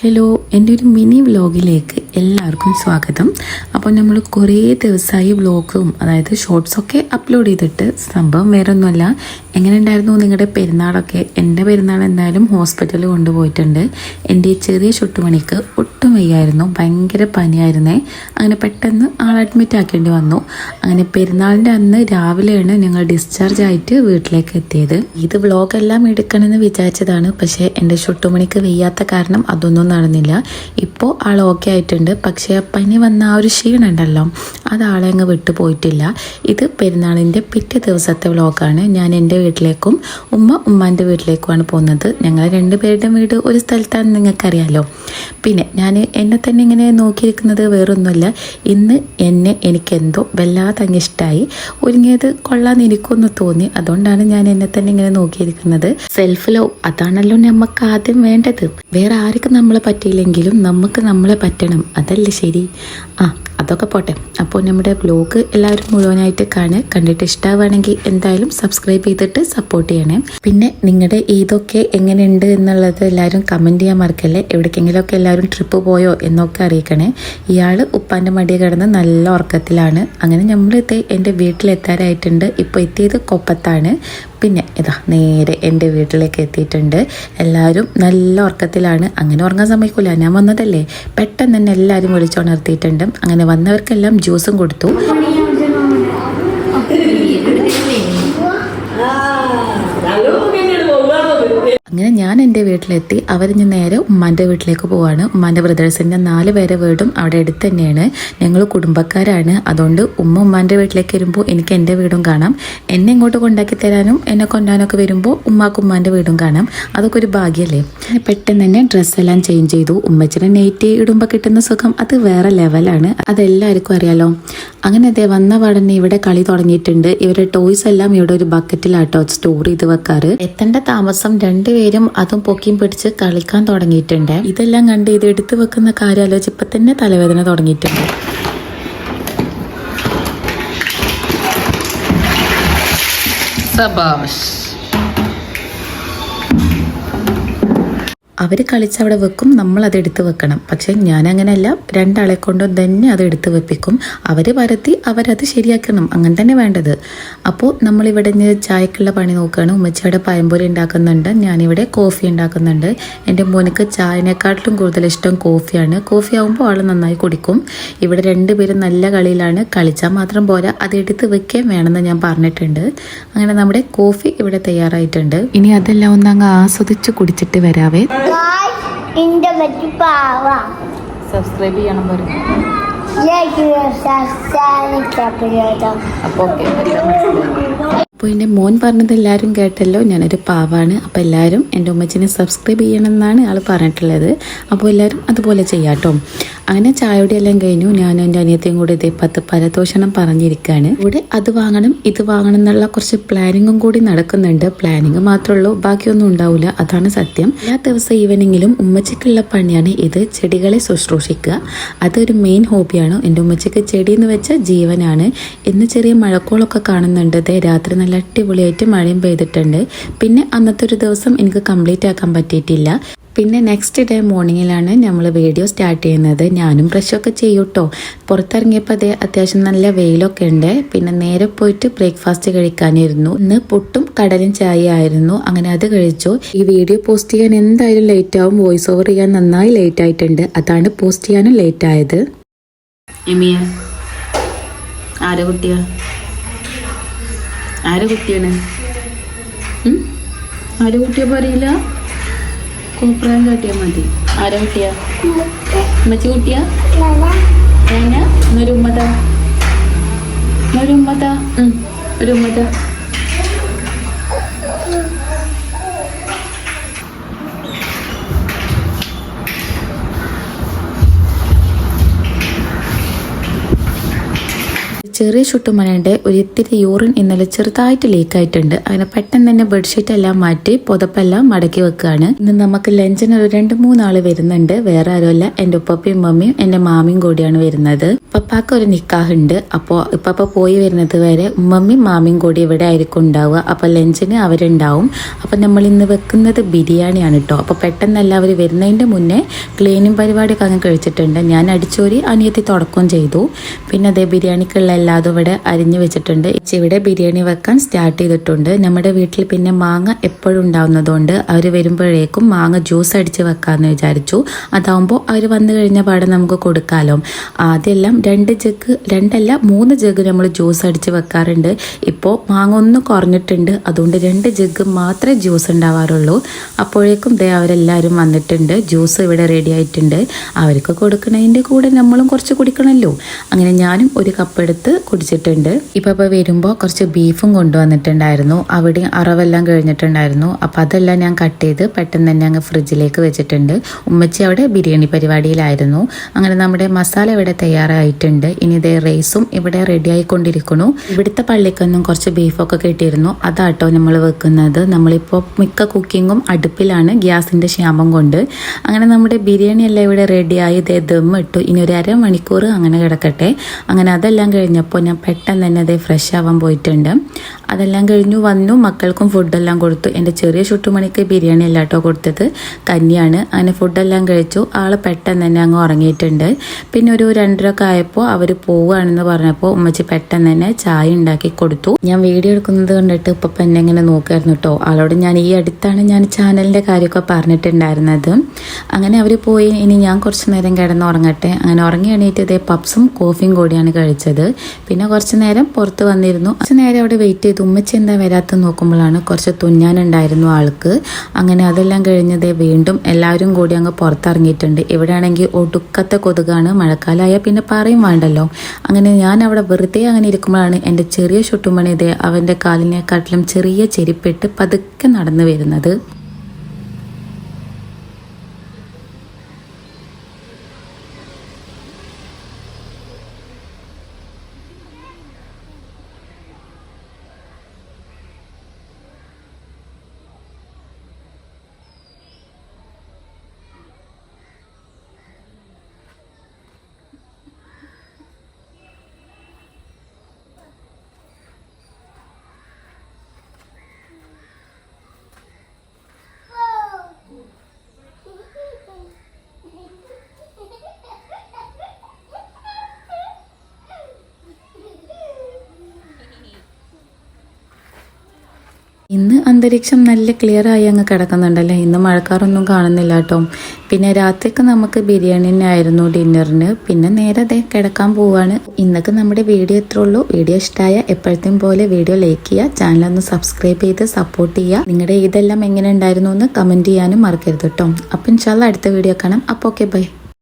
Hello, എൻ്റെ ഒരു mini വ്ലോഗിലേക്ക് എല്ലാവർക്കും സ്വാഗതം. അപ്പോൾ നമ്മൾ കുറേ ദിവസമായി വ്ലോഗും അതായത് ഷോർട്സൊക്കെ അപ്ലോഡ് ചെയ്തിട്ട്. സംഭവം വേറെ ഒന്നുമല്ല, എങ്ങനെ ഉണ്ടായിരുന്നു നിങ്ങളുടെ പെരുന്നാളൊക്കെ? എൻ്റെ പെരുന്നാൾ എന്തായാലും ഹോസ്പിറ്റലിൽ കൊണ്ടുപോയിട്ടുണ്ട്. എൻ്റെ ഈ ചെറിയ ചുട്ടുമണിക്ക് ഒട്ടും വയ്യായിരുന്നു, ഭയങ്കര പനിയായിരുന്നേ. അങ്ങനെ പെട്ടെന്ന് അഡ്മിറ്റ് ആക്കേണ്ടി വന്നു. അങ്ങനെ പെരുന്നാളിൻ്റെ അന്ന് രാവിലെയാണ് ഞങ്ങൾ ഡിസ്ചാർജ് ആയിട്ട് വീട്ടിലേക്ക് എത്തിയത്. ഇത് വ്ലോഗെല്ലാം എടുക്കണമെന്ന് വിചാരിച്ചതാണ്, പക്ഷേ എൻ്റെ ചുട്ടുമണിക്ക് വയ്യാത്ത കാരണം അതൊന്നും നടന്നില്ല. ഇപ്പോൾ ആൾ ഓക്കെ ആയിട്ടുണ്ട്, പക്ഷേ പനി വന്ന ആ ഒരു ക്ഷീണം ഉണ്ടല്ലോ, അത് ആളെ അങ്ങ് വിട്ടു പോയിട്ടില്ല. ഇത് പെരുന്നാളിൻ്റെ പിറ്റേ ദിവസത്തെ വ്ലോഗാണ്. ഞാൻ എൻ്റെ വീട്ടിലേക്കും ഉമ്മാൻ്റെ വീട്ടിലേക്കുമാണ് പോകുന്നത്. ഞങ്ങൾ രണ്ടുപേരുടെയും വീട് ഒരു സ്ഥലത്താണ്, നിങ്ങൾക്കറിയാലോ. പിന്നെ ഞാൻ എന്നെ തന്നെ ഇങ്ങനെ നോക്കിയിരിക്കുന്നത് വേറൊന്നുമില്ല. ഇന്ന് എനിക്കെന്തോ വല്ലാതെ അങ്ങ് ഇഷ്ടമായി. ഒരുങ്ങിയത് കൊള്ളാന്ന് എനിക്കൊന്ന് തോന്നി. അതുകൊണ്ടാണ് ഞാൻ എന്നെ തന്നെ ഇങ്ങനെ നോക്കിയിരിക്കുന്നത്. സെൽഫ് ലവ്, അതാണല്ലോ നമുക്ക് ആദ്യം വേണ്ടത്. വേറെ ആർക്കും നമ്മളെ പറ്റിയില്ലെങ്കിലും നമുക്ക് നമ്മളെ പറ്റണം, അതല്ലേ ശരി? അതൊക്കെ പോട്ടെ. അപ്പോൾ നമ്മുടെ വ്ലോഗ് എല്ലാവരും മുഴുവനായിട്ട് കണ്ടിട്ട് ഇഷ്ടമാവുകയാണെങ്കിൽ എന്തായാലും സബ്സ്ക്രൈബ് ചെയ്തിട്ട് സപ്പോർട്ട് ചെയ്യണേ. പിന്നെ നിങ്ങളുടെ ഈദൊക്കെ എങ്ങനെയുണ്ട് എന്നുള്ളത് എല്ലാവരും കമൻറ്റ് ചെയ്യാൻ മറക്കല്ലേ. എവിടേക്കെങ്കിലുമൊക്കെ എല്ലാവരും ട്രിപ്പ് പോയോ എന്നൊക്കെ അറിയിക്കണേ. ഇയാൾ ഉപ്പാൻ്റെ മടിയെ കിടന്ന് നല്ല ഉറക്കത്തിലാണ്. അങ്ങനെ നമ്മളിത് എൻ്റെ വീട്ടിലെത്താറായിട്ടുണ്ട്. ഇപ്പോൾ എത്തിയത് കൊപ്പത്താണ്. പിന്നെ ഇതാ നേരെ എൻ്റെ വീട്ടിലേക്ക് എത്തിയിട്ടുണ്ട്. എല്ലാവരും നല്ല ഉറക്കത്തിലാണ്. അങ്ങനെ ഉറങ്ങാൻ സമ്മതിക്കില്ല, ഞാൻ വന്നതല്ലേ. പെട്ടെന്ന് തന്നെ എല്ലാവരും വിളിച്ചുണർത്തിയിട്ടുണ്ട്. അങ്ങനെ വന്നവർക്കെല്ലാം ജ്യൂസും കൊടുത്തു. അങ്ങനെ ഞാൻ എൻ്റെ വീട്ടിലെത്തി. അവരിഞ്ഞ് നേരെ ഉമ്മാൻ്റെ വീട്ടിലേക്ക് പോവാണ്. ഉമ്മാൻ്റെ ബ്രദേഴ്സിൻ്റെ 4 പേരെ വീടും അവിടെ അടുത്ത് തന്നെയാണ്. ഞങ്ങൾ കുടുംബക്കാരാണ്. അതുകൊണ്ട് ഉമ്മാൻ്റെ വീട്ടിലേക്ക് വരുമ്പോൾ എനിക്ക് എൻ്റെ വീടും കാണാം. എന്നെ ഇങ്ങോട്ട് കൊണ്ടാക്കി തരാനും എന്നെ കൊണ്ടാനൊക്കെ വരുമ്പോൾ ഉമ്മാൻ്റെ വീടും കാണാം. അതൊക്കെ ഒരു ഭാഗ്യമല്ലേ. പെട്ടെന്ന് തന്നെ ഡ്രസ്സെല്ലാം ചേഞ്ച് ചെയ്തു. ഉമ്മച്ചിനെ നെയ്റ്റ് ഇടുമ്പോൾ കിട്ടുന്ന സുഖം അത് വേറെ ലെവലാണ്, അതെല്ലാവർക്കും അറിയാലോ. അങ്ങനെ അതേ വന്ന പാടന്നെ ഇവിടെ കളി തുടങ്ങിയിട്ടുണ്ട്. ഇവരുടെ ടോയ്സ് എല്ലാം ഇവിടെ ഒരു ബക്കറ്റിലാട്ടോ സ്റ്റോർ ചെയ്ത് വെക്കാറ്. എത്തേണ്ട താമസം രണ്ടുപേരും അതും പൊക്കിയും പിടിച്ച് കളിക്കാൻ തുടങ്ങിയിട്ടുണ്ട്. ഇതെല്ലാം കണ്ട് ഇത് എടുത്തു വെക്കുന്ന കാര്യം ആലോചിച്ച് ഇപ്പൊ തന്നെ തലവേദന തുടങ്ങിയിട്ടുണ്ട്. അവർ കളിച്ചവിടെ വെക്കും, നമ്മൾ അത് എടുത്ത് വെക്കണം. പക്ഷെ ഞാനങ്ങനെയല്ല, രണ്ടാളെ കൊണ്ടും തന്നെ അത് എടുത്ത് വെപ്പിക്കും. അവർ പരത്തി അവരത് ശരിയാക്കണം, അങ്ങനെ തന്നെ വേണ്ടത്. അപ്പോൾ നമ്മളിവിടെ ചായക്കുള്ള പണി നോക്കുകയാണ്. ഉമ്മച്ചിയുടെ പഴംപൊരി ഉണ്ടാക്കുന്നുണ്ട്, ഞാനിവിടെ കോഫി ഉണ്ടാക്കുന്നുണ്ട്. എൻ്റെ മോനിക്ക് ചായനെക്കാട്ടിലും കൂടുതൽ ഇഷ്ടം കോഫിയാണ്. കോഫി ആകുമ്പോൾ ആൾ നന്നായി കുടിക്കും. ഇവിടെ രണ്ടുപേരും നല്ല കളിയിലാണ്. കളിച്ചാൽ മാത്രം പോരാ, അത് എടുത്ത് വെക്കുകയും വേണമെന്ന് ഞാൻ പറഞ്ഞിട്ടുണ്ട്. അങ്ങനെ നമ്മുടെ കോഫി ഇവിടെ തയ്യാറായിട്ടുണ്ട്. ഇനി അതെല്ലാം ഒന്ന് അങ്ങ് ആസ്വദിച്ച് കുടിച്ചിട്ട് വരാവേ. സബ്സ്ക്രൈബ് ചെയ്യണം പറയും. അപ്പോൾ എൻ്റെ മോൻ പറഞ്ഞത് എല്ലാവരും കേട്ടല്ലോ, ഞാനൊരു പാവാണ്. അപ്പോൾ എല്ലാവരും എൻ്റെ ഉമ്മച്ചിനെ സബ്സ്ക്രൈബ് ചെയ്യണമെന്നാണ് ആൾ പറഞ്ഞിട്ടുള്ളത്. അപ്പോൾ എല്ലാവരും അതുപോലെ ചെയ്യാട്ടോ. അങ്ങനെ ചായയുടെ എല്ലാം കഴിഞ്ഞു. ഞാൻ എൻ്റെ അനിയത്തെയും കൂടി ഇതേ 10 പരദോഷണം പറഞ്ഞിരിക്കുകയാണ്. ഇവിടെ അത് വാങ്ങണം ഇത് വാങ്ങണം എന്നുള്ള കുറച്ച് പ്ലാനിങ്ങും കൂടി നടക്കുന്നുണ്ട്. പ്ലാനിങ് മാത്രമേ ഉള്ളൂ, ബാക്കിയൊന്നും ഉണ്ടാവില്ല, അതാണ് സത്യം. എല്ലാ ദിവസം ഈവനിങ്ങിലും ഉമ്മച്ചിക്കുള്ള പണിയാണ് ഇത്, ചെടികളെ ശുശ്രൂഷിക്കുക. അതൊരു മെയിൻ ഹോബിയാണ്. എൻ്റെ ഉമ്മച്ചിക്ക് ചെടി എന്ന് വെച്ചാൽ ജീവനാണ്. ഇന്ന് ചെറിയ മഴക്കോളൊക്കെ കാണുന്നുണ്ട്. രാത്രി നല്ല അടിപൊളിയായിട്ട് മഴയും പെയ്തിട്ടുണ്ട്. പിന്നെ അന്നത്തെ ഒരു ദിവസം എനിക്ക് കംപ്ലീറ്റ് ആക്കാൻ പറ്റിയിട്ടില്ല. പിന്നെ നെക്സ്റ്റ് ഡേ മോർണിംഗിലാണ് നമ്മൾ വീഡിയോ സ്റ്റാർട്ട് ചെയ്യുന്നത്. ഞാനും ബ്രഷൊക്കെ ചെയ്യൂട്ടോ. പുറത്തിറങ്ങിയപ്പോൾ അത്യാവശ്യം നല്ല വെയിലൊക്കെ ഉണ്ട്. പിന്നെ നേരെ പോയിട്ട് ബ്രേക്ക്ഫാസ്റ്റ് കഴിക്കാനിരുന്നു. ഇന്ന് പുട്ടും കടലും ചായ ആയിരുന്നു. അങ്ങനെ അത് കഴിച്ചു. ഈ വീഡിയോ പോസ്റ്റ് ചെയ്യാൻ എന്തായാലും ലേറ്റ് ആവും. വോയിസ് ഓവർ ചെയ്യാൻ നന്നായി ലേറ്റ് ആയിട്ടുണ്ട്, അതാണ് പോസ്റ്റ് ചെയ്യാനും ലേറ്റ് ആയത്. ആരെ കുട്ടിയാണ് ആരെ കുട്ടിയെ പറയില്ല, കോപ്രായം കാട്ടിയാൽ മതി. ആരെ കുട്ടിയാ? ഉമ്മച്ചി കുട്ടിയാ? ഒരു ഉമ്മതാ ഒരു ഉമ്മതാ. ചെറിയ ചുട്ടുമണയുടെ ഒരു ഇത്തിരി യൂറിൻ ഇന്നലെ ചെറുതായിട്ട് ലീക്ക് ആയിട്ടുണ്ട്. അങ്ങനെ പെട്ടെന്ന് തന്നെ ബെഡ്ഷീറ്റ് എല്ലാം മാറ്റി പുതപ്പെല്ലാം മടക്കി വെക്കുകയാണ്. ഇന്ന് നമുക്ക് ലഞ്ചിന് ഒരു 2-3 ആള് വരുന്നുണ്ട്. വേറെ ആരുമല്ല, എൻ്റെ ഉപ്പപ്പയും മമ്മിയും എൻ്റെ മാമിയും കൂടിയാണ് വരുന്നത്. പപ്പാക്ക് ഒരു നിക്കാഹുണ്ട്. അപ്പോൾ ഇപ്പപ്പ പോയി വരുന്നത് വരെ ഉമ്മമ്മയും മാമിയും കൂടി ഇവിടെ ആയിരിക്കും ഉണ്ടാവുക. അപ്പോൾ ലഞ്ചിന് അവരുണ്ടാവും. അപ്പോൾ നമ്മൾ ഇന്ന് വെക്കുന്നത് ബിരിയാണിയാണ് കേട്ടോ. അപ്പോൾ പെട്ടെന്ന് എല്ലാവരും വരുന്നതിൻ്റെ മുന്നേ ക്ലീനിങ് പരിപാടിയൊക്കെ അങ്ങ് കഴിച്ചിട്ടുണ്ട്. ഞാൻ അടിച്ചോരി അനിയത്തി തുടക്കം ചെയ്തു. പിന്നെ അതേ ബിരിയാണിക്കുള്ള എല്ലാതും ഇവിടെ അരിഞ്ഞു വെച്ചിട്ടുണ്ട്. ഇവിടെ ബിരിയാണി വെക്കാൻ സ്റ്റാർട്ട് ചെയ്തിട്ടുണ്ട്. നമ്മുടെ വീട്ടിൽ പിന്നെ മാങ്ങ എപ്പോഴും ഉണ്ടാവുന്നതുകൊണ്ട് അവർ വരുമ്പോഴേക്കും മാങ്ങ ജ്യൂസ് അടിച്ച് വെക്കാമെന്ന് വിചാരിച്ചു. അതാവുമ്പോൾ അവർ വന്നു കഴിഞ്ഞ പാടെ നമുക്ക് കൊടുക്കാമല്ലോ. ആദ്യമെല്ലാം 3 ജഗ് നമ്മൾ ജ്യൂസ് അടിച്ച് വെക്കാറുണ്ട്. ഇപ്പോൾ മാങ്ങ ഒന്ന് കുറഞ്ഞിട്ടുണ്ട്. അതുകൊണ്ട് 2 ജഗ് മാത്രമേ ജ്യൂസ് ഉണ്ടാവാറുള്ളൂ. അപ്പോഴേക്കും അവരെല്ലാവരും വന്നിട്ടുണ്ട്. ജ്യൂസ് ഇവിടെ റെഡി ആയിട്ടുണ്ട്. അവർക്ക് കൊടുക്കുന്നതിൻ്റെ കൂടെ നമ്മളും കുറച്ച് കുടിക്കണമല്ലോ. അങ്ങനെ ഞാനും ഒരു കപ്പ് എടുത്ത് കുടിച്ചിട്ടുണ്ട്. ഇപ്പോൾ വരുമ്പോൾ കുറച്ച് ബീഫും കൊണ്ടുവന്നിട്ടുണ്ടായിരുന്നു. അവിടെ അറവെല്ലാം കഴിഞ്ഞിട്ടുണ്ടായിരുന്നു. അപ്പോൾ അതെല്ലാം ഞാൻ കട്ട് ചെയ്ത് പെട്ടെന്ന് തന്നെ അങ്ങ് ഫ്രിഡ്ജിലേക്ക് വെച്ചിട്ടുണ്ട്. ഉമ്മച്ചി അവിടെ ബിരിയാണി പരിപാടിയിലായിരുന്നു. അങ്ങനെ നമ്മുടെ മസാല ഇവിടെ തയ്യാറായിട്ടുണ്ട്. ഇനി ഇതേ റൈസും ഇവിടെ റെഡി ആയിക്കൊണ്ടിരിക്കുന്നു. ഇവിടുത്തെ പള്ളിക്കൊന്നും കുറച്ച് ബീഫൊക്കെ കിട്ടിയിരുന്നു. അതാട്ടോ നമ്മൾ വെക്കുന്നത്. നമ്മളിപ്പോൾ മിക്ക കുക്കിങ്ങും അടുപ്പിലാണ്, ഗ്യാസിൻ്റെ ക്ഷാമം കൊണ്ട്. അങ്ങനെ നമ്മുടെ ബിരിയാണി എല്ലാം ഇവിടെ റെഡിയായി ദം ഇട്ടു. ഇനി ഒരു 1/2 മണിക്കൂർ അങ്ങനെ കിടക്കട്ടെ. അങ്ങനെ അതെല്ലാം കഴിഞ്ഞപ്പോൾ ഞാൻ പെട്ടെന്ന് തന്നെ ഫ്രഷ് ആവാൻ പോയിട്ടുണ്ട്. അതെല്ലാം കഴിഞ്ഞു വന്നു. മക്കൾക്കും ഫുഡെല്ലാം കൊടുത്തു. എൻ്റെ ചെറിയ ചുട്ടുമണിക്ക് ബിരിയാണി അല്ല കേട്ടോ കൊടുത്തത്, കഞ്ഞിയാണ്. അങ്ങനെ ഫുഡെല്ലാം കഴിച്ചു. ആൾ പെട്ടെന്ന് തന്നെ അങ്ങ് ഉറങ്ങിയിട്ടുണ്ട്. പിന്നെ ഒരു 2:30 ആയപ്പോൾ അവർ പോവുകയാണെന്ന് പറഞ്ഞപ്പോൾ ഉമ്മച്ചി പെട്ടെന്ന് തന്നെ ചായ ഉണ്ടാക്കി കൊടുത്തു. ഞാൻ വീഡിയോ എടുക്കുന്നത് കണ്ടിട്ട് ഇപ്പം എന്നെ ഇങ്ങനെ നോക്കായിരുന്നു കേട്ടോ. ആളോട് ഞാൻ ഈ അടുത്താണ് ഞാൻ ചാനലിൻ്റെ കാര്യമൊക്കെ പറഞ്ഞിട്ടുണ്ടായിരുന്നത്. അങ്ങനെ അവർ പോയി. ഇനി ഞാൻ കുറച്ച് നേരം കിടന്ന് ഉറങ്ങട്ടെ. അങ്ങനെ ഉറങ്ങി എണീറ്റ് പപ്സും കോഫിയും കൂടിയാണ് കഴിച്ചത്. പിന്നെ കുറച്ച് നേരം പുറത്ത് വന്നിരുന്നു. കുറച്ച് നേരം അവിടെ വെയിറ്റ് ചെയ്തു. ഉമ്മച്ചി എന്താ വരാത്ത നോക്കുമ്പോഴാണ് കുറച്ച് തുന്നാനുണ്ടായിരുന്നു ആൾക്ക്. അങ്ങനെ അതെല്ലാം കഴിഞ്ഞത് വീണ്ടും എല്ലാവരും കൂടി അങ്ങ് പുറത്തിറങ്ങിയിട്ടുണ്ട്. ഇവിടെ ആണെങ്കിൽ ഒടുക്കത്തെ കൊതുകാണ്. മഴക്കാലമായ പിന്നെ പറയും വേണ്ടല്ലോ. അങ്ങനെ ഞാൻ അവിടെ വെറുതെ അങ്ങനെ ഇരിക്കുമ്പോഴാണ് എൻ്റെ ചെറിയ ചുട്ടുമണി അവൻ്റെ കാലിനെക്കാട്ടിലും ചെറിയ ചെരുപ്പിട്ട് പതുക്കെ നടന്നു വരുന്നത്. ഇന്ന് അന്തരീക്ഷം നല്ല ക്ലിയർ ആയി അങ്ങ് കിടക്കുന്നുണ്ടല്ലേ. ഇന്ന് മഴക്കാറൊന്നും കാണുന്നില്ല കേട്ടോ. പിന്നെ രാത്രിക്ക് നമുക്ക് ബിരിയാണി തന്നെ ആയിരുന്നു ഡിന്നറിന്. പിന്നെ നേരെ കിടക്കാൻ പോവാണ്. ഇന്നൊക്കെ നമ്മുടെ വീഡിയോ എത്ര ഉള്ളൂ. വീഡിയോ ഇഷ്ടമായ എപ്പോഴത്തെയും പോലെ വീഡിയോ ലൈക്ക് ചെയ്യുക, ചാനലൊന്ന് സബ്സ്ക്രൈബ് ചെയ്ത് സപ്പോർട്ട് ചെയ്യുക. നിങ്ങളുടെ ഇതെല്ലാം എങ്ങനെ ഉണ്ടായിരുന്നു എന്ന് കമൻറ്റ് ചെയ്യാനും മറക്കരുത് കേട്ടോ. അപ്പം ഇൻഷാല്ലാ അടുത്ത വീഡിയോ കാണാം. അപ്പോൾ ഓക്കെ, ബൈ.